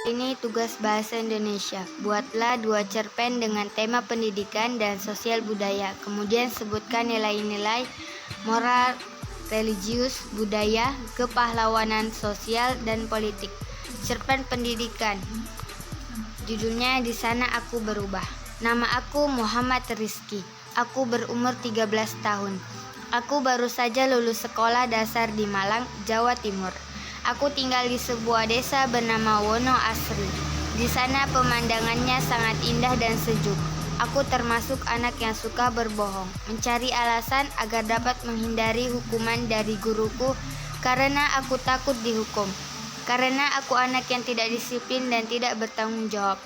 Ini tugas bahasa Indonesia. Buatlah 2 cerpen dengan tema pendidikan dan sosial budaya. Kemudian sebutkan nilai-nilai moral, religius, budaya, kepahlawanan sosial dan politik. Cerpen pendidikan. Judulnya Di Sana Aku Berubah. Nama aku Muhammad Rizky. Aku berumur 13 tahun. Aku baru saja lulus sekolah dasar di Malang, Jawa Timur. Aku tinggal di sebuah desa bernama Wono Asri. Di sana pemandangannya sangat indah dan sejuk. Aku termasuk anak yang suka berbohong, mencari alasan agar dapat menghindari hukuman dari guruku karena aku takut dihukum. Karena aku anak yang tidak disiplin dan tidak bertanggung jawab.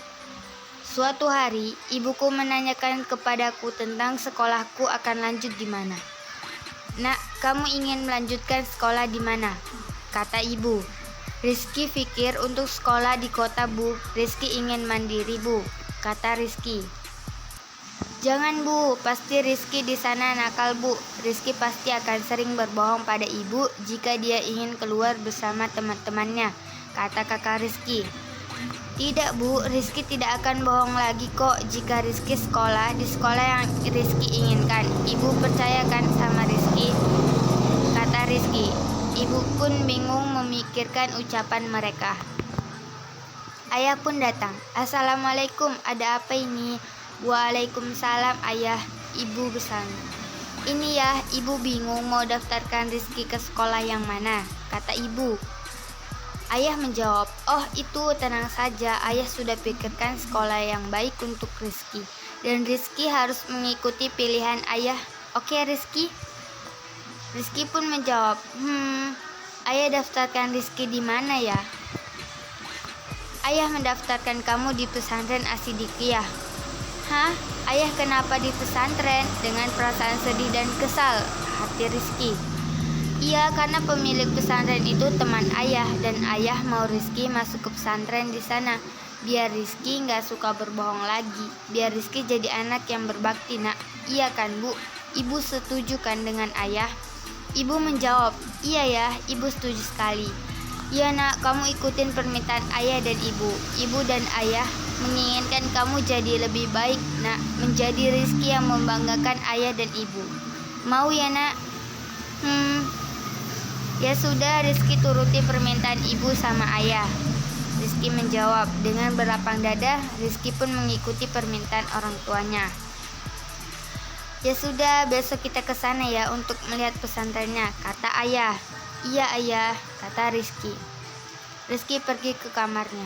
Suatu hari, ibuku menanyakan kepadaku tentang sekolahku akan lanjut di mana. "Nak, kamu ingin melanjutkan sekolah di mana?" kata ibu. "Rizky pikir untuk sekolah di kota, Bu. Rizky ingin mandiri, Bu," kata Rizky. "Jangan, Bu, pasti Rizky di sana nakal, Bu. Rizky pasti akan sering berbohong pada ibu jika dia ingin keluar bersama teman-temannya," kata kakak Rizky. "Tidak, Bu, Rizky tidak akan bohong lagi kok jika Rizky sekolah di sekolah yang Rizky inginkan. Ibu percayakan sama Rizky," kata Rizky. Ibu pun bingung memikirkan ucapan mereka. Ayah pun datang. "Assalamualaikum, ada apa ini?" "Waalaikumsalam, Ayah," ibu bersama. "Ini ya, ibu bingung mau daftarkan Rizky ke sekolah yang mana," kata ibu. Ayah menjawab, "Oh itu, tenang saja, Ayah sudah pikirkan sekolah yang baik untuk Rizky. Dan Rizky harus mengikuti pilihan Ayah. Oke Rizky?" Rizky pun menjawab, Ayah daftarkan Rizky di mana ya?" "Ayah mendaftarkan kamu di pesantren Asidikiyah." "Hah? Ayah kenapa di pesantren?" Dengan perasaan sedih dan kesal hati Rizky. "Iya, karena pemilik pesantren itu teman Ayah, dan Ayah mau Rizky masuk ke pesantren di sana. Biar Rizky nggak suka berbohong lagi. Biar Rizky jadi anak yang berbakti, Nak. Iya kan, Bu? Ibu setuju kan dengan Ayah?" Ibu menjawab, "Iya ya, Ibu setuju sekali." "Ya Nak, kamu ikutin permintaan Ayah dan Ibu. Ibu dan Ayah menginginkan kamu jadi lebih baik, Nak. Menjadi Rizky yang membanggakan Ayah dan Ibu. Mau ya Nak?" "Ya sudah," Rizky turuti permintaan ibu sama ayah. Rizky menjawab. Dengan berlapang dada, Rizky pun mengikuti permintaan orang tuanya. "Ya sudah, besok kita ke sana ya untuk melihat pesantrennya," kata ayah. "Iya Ayah," kata Rizky. Rizky pergi ke kamarnya.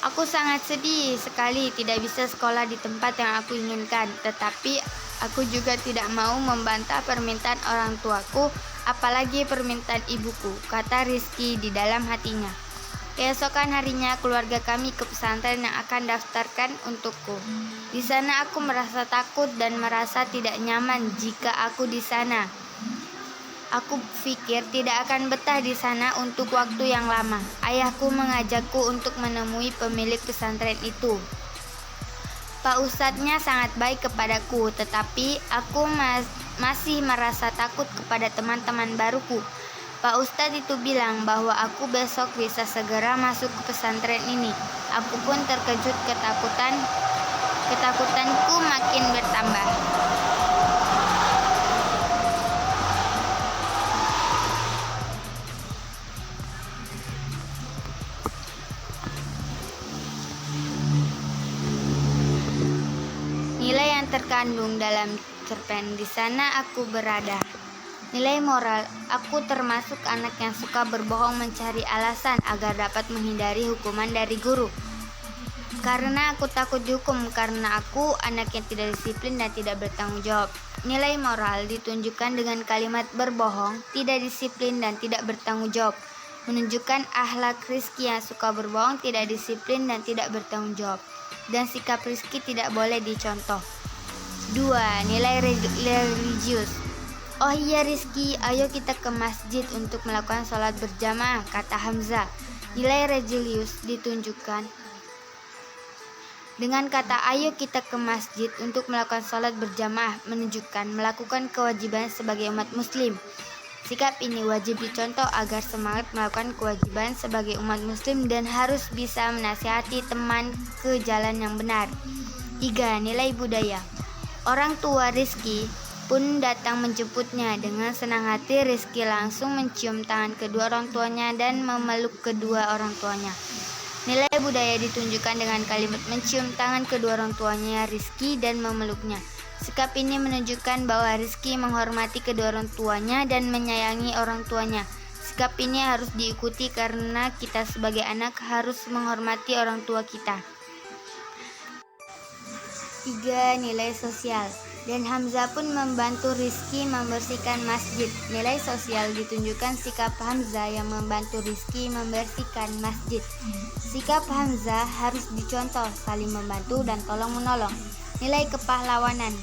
"Aku sangat sedih sekali tidak bisa sekolah di tempat yang aku inginkan, tetapi aku juga tidak mau membantah permintaan orang tuaku, apalagi permintaan ibuku," kata Rizky di dalam hatinya. Keesokan harinya keluarga kami ke pesantren yang akan daftarkan untukku. Di sana aku merasa takut dan merasa tidak nyaman jika aku di sana. Aku pikir tidak akan betah di sana untuk waktu yang lama. Ayahku mengajakku untuk menemui pemilik pesantren itu. Pak Ustadznya sangat baik kepadaku, tetapi aku masih merasa takut kepada teman-teman baruku. Pak Ustadz itu bilang bahwa aku besok bisa segera masuk ke pesantren ini. Aku pun terkejut, ketakutanku makin bertambah. Nilai yang terkandung dalam cerpen Di Sana Aku Berada. Nilai moral, aku termasuk anak yang suka berbohong mencari alasan agar dapat menghindari hukuman dari guru. Karena aku takut dihukum, karena aku anak yang tidak disiplin dan tidak bertanggung jawab. Nilai moral ditunjukkan dengan kalimat berbohong, tidak disiplin dan tidak bertanggung jawab. Menunjukkan akhlak Rizky yang suka berbohong, tidak disiplin dan tidak bertanggung jawab. Dan sikap Rizky tidak boleh dicontoh. 2. Nilai religius. "Oh iya Rizky, ayo kita ke masjid untuk melakukan sholat berjamaah," kata Hamzah. Nilai religius ditunjukkan dengan kata "ayo kita ke masjid untuk melakukan sholat berjamaah", menunjukkan melakukan kewajiban sebagai umat muslim. Sikap ini wajib dicontoh agar semangat melakukan kewajiban sebagai umat muslim dan harus bisa menasihati teman ke jalan yang benar. 3. Nilai budaya. Orang tua Rizky pun datang menjemputnya. Dengan senang hati Rizky langsung mencium tangan kedua orang tuanya dan memeluk kedua orang tuanya. Nilai budaya ditunjukkan dengan kalimat mencium tangan kedua orang tuanya Rizky dan memeluknya. Sikap ini menunjukkan bahwa Rizky menghormati kedua orang tuanya dan menyayangi orang tuanya. Sikap ini harus diikuti karena kita sebagai anak harus menghormati orang tua kita. 3. Nilai sosial. Dan Hamzah pun membantu Rizky membersihkan masjid. Nilai sosial ditunjukkan sikap Hamzah yang membantu Rizky membersihkan masjid. Sikap Hamzah harus dicontoh, saling membantu dan tolong-menolong. Nilai kepahlawanan.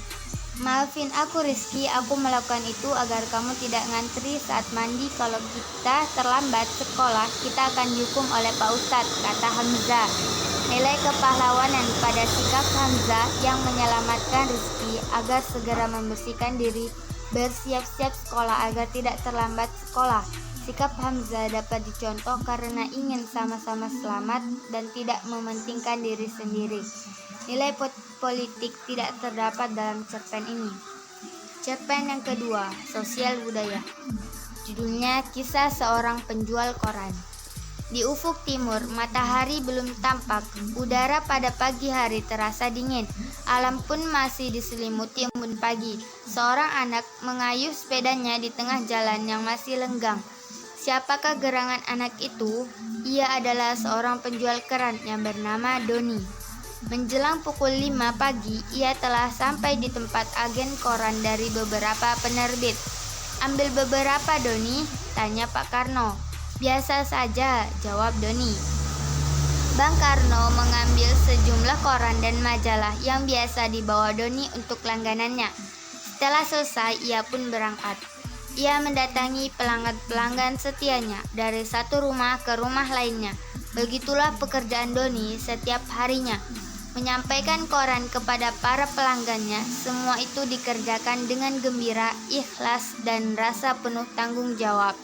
Maafin aku Rizky, aku melakukan itu agar kamu tidak ngantri saat mandi. Kalau kita terlambat sekolah, kita akan dihukum oleh Pak Ustadz, kata Hamzah. Nilai kepahlawanan pada sikap Hamzah yang menyelamatkan Rizky agar segera membersihkan diri, bersiap-siap sekolah agar tidak terlambat sekolah. Sikap Hamzah dapat dicontoh karena ingin sama-sama selamat dan tidak mementingkan diri sendiri. Nilai politik tidak terdapat dalam cerpen ini. Cerpen yang kedua, sosial budaya. Judulnya Kisah Seorang Penjual Koran. Di ufuk timur, matahari belum tampak. Udara pada pagi hari terasa dingin. Alam pun masih diselimuti embun pagi. Seorang anak mengayuh sepedanya di tengah jalan yang masih lenggang. Siapakah gerangan anak itu? Ia adalah seorang penjual koran yang bernama Doni. Menjelang pukul 5 pagi, ia telah sampai di tempat agen koran dari beberapa penerbit. Ambil beberapa, Doni? Tanya Pak Karno. Biasa saja, jawab Doni. Bang Karno mengambil sejumlah koran dan majalah yang biasa dibawa Doni untuk langganannya. Setelah selesai, ia pun berangkat. Ia mendatangi pelanggan-pelanggan setianya dari satu rumah ke rumah lainnya. Begitulah pekerjaan Doni setiap harinya. Menyampaikan koran kepada para pelanggannya, semua itu dikerjakan dengan gembira, ikhlas, dan rasa penuh tanggung jawab.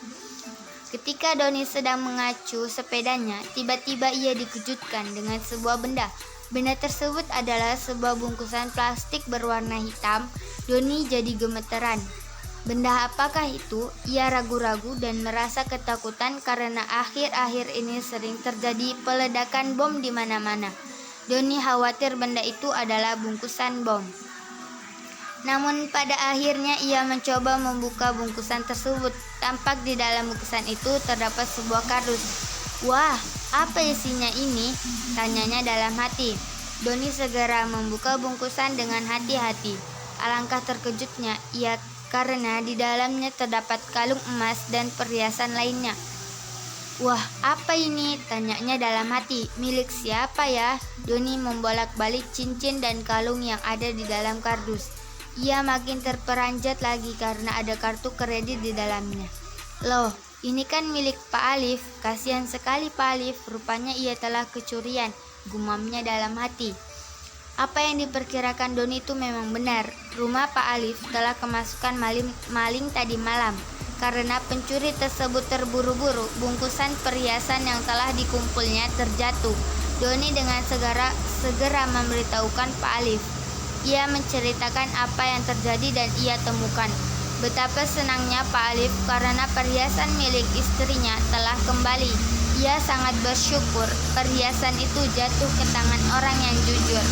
Ketika Doni sedang mengacu sepedanya, tiba-tiba ia dikejutkan dengan sebuah benda. Benda tersebut adalah sebuah bungkusan plastik berwarna hitam. Doni jadi gemeteran. Benda apakah itu? Ia ragu-ragu dan merasa ketakutan karena akhir-akhir ini sering terjadi peledakan bom di mana-mana. Doni khawatir benda itu adalah bungkusan bom. Namun pada akhirnya ia mencoba membuka bungkusan tersebut. Tampak di dalam bungkusan itu terdapat sebuah kardus. Wah, apa isinya ini? Tanyanya dalam hati. Doni segera membuka bungkusan dengan hati-hati. Alangkah terkejutnya ia karena di dalamnya terdapat kalung emas dan perhiasan lainnya. Wah, apa ini? Tanyanya dalam hati. Milik siapa ya? Doni membolak-balik cincin dan kalung yang ada di dalam kardus. Ia makin terperanjat lagi karena ada kartu kredit di dalamnya. Loh, ini kan milik Pak Alif. Kasihan sekali Pak Alif, rupanya ia telah kecurian, gumamnya dalam hati. Apa yang diperkirakan Doni itu memang benar. Rumah Pak Alif telah kemasukan maling tadi malam. Karena pencuri tersebut terburu-buru, bungkusan perhiasan yang telah dikumpulnya terjatuh. Doni dengan segera memberitahukan Pak Alif. Ia menceritakan apa yang terjadi dan ia temukan. Betapa senangnya Pak Alif karena perhiasan milik istrinya telah kembali. Ia sangat bersyukur perhiasan itu jatuh ke tangan orang yang jujur.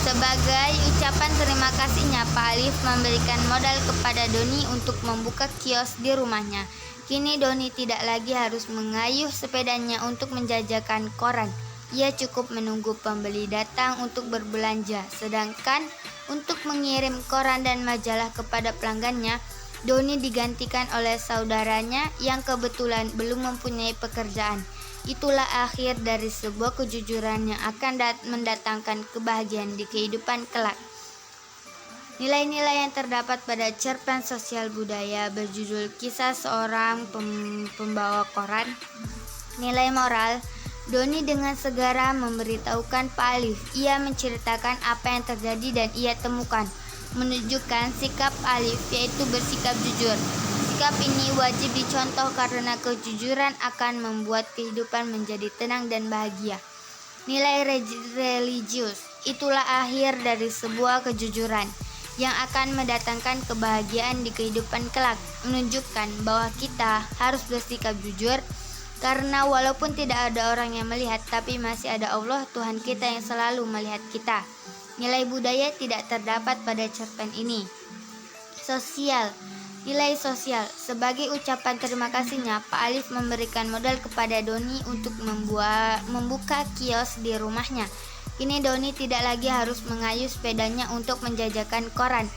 Sebagai ucapan terima kasihnya, Pak Alif memberikan modal kepada Doni untuk membuka kios di rumahnya. Kini Doni tidak lagi harus mengayuh sepedanya untuk menjajakan koran. Ia cukup menunggu pembeli datang untuk berbelanja. Sedangkan untuk mengirim koran dan majalah kepada pelanggannya, Doni digantikan oleh saudaranya yang kebetulan belum mempunyai pekerjaan. Itulah akhir dari sebuah kejujuran yang akan mendatangkan kebahagiaan di kehidupan kelak. Nilai-nilai yang terdapat pada cerpen sosial budaya berjudul Kisah Seorang Pembawa Koran. Nilai moral, Doni dengan segera memberitahukan Pak Alif. Ia menceritakan apa yang terjadi dan ia temukan, menunjukkan sikap Alif yaitu bersikap jujur. Sikap ini wajib dicontoh karena kejujuran akan membuat kehidupan menjadi tenang dan bahagia. Nilai religius itulah akhir dari sebuah kejujuran yang akan mendatangkan kebahagiaan di kehidupan kelak, menunjukkan bahwa kita harus bersikap jujur karena walaupun tidak ada orang yang melihat, tapi masih ada Allah Tuhan kita yang selalu melihat kita. Nilai budaya tidak terdapat pada cerpen ini. Sosial. Nilai sosial. Sebagai ucapan terima kasihnya, Pak Alif memberikan modal kepada Doni untuk membuka kios di rumahnya. Kini Doni tidak lagi harus mengayuh sepedanya untuk menjajakan koran.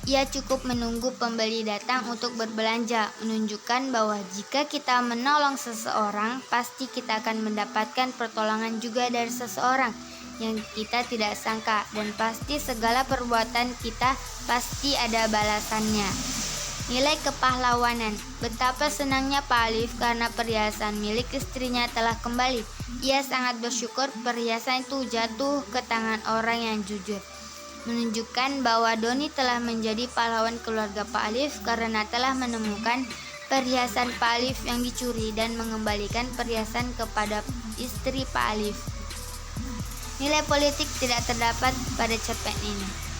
Ia cukup menunggu pembeli datang untuk berbelanja, menunjukkan bahwa jika kita menolong seseorang, pasti kita akan mendapatkan pertolongan juga dari seseorang yang kita tidak sangka, dan pasti segala perbuatan kita pasti ada balasannya. Nilai kepahlawanan. Betapa senangnya Pak Alif karena perhiasan milik istrinya telah kembali. Ia sangat bersyukur perhiasan itu jatuh ke tangan orang yang jujur, menunjukkan bahwa Doni telah menjadi pahlawan keluarga Pak Alif karena telah menemukan perhiasan Pak Alif yang dicuri dan mengembalikan perhiasan kepada istri Pak Alif. Nilai politik tidak terdapat pada cerpen ini.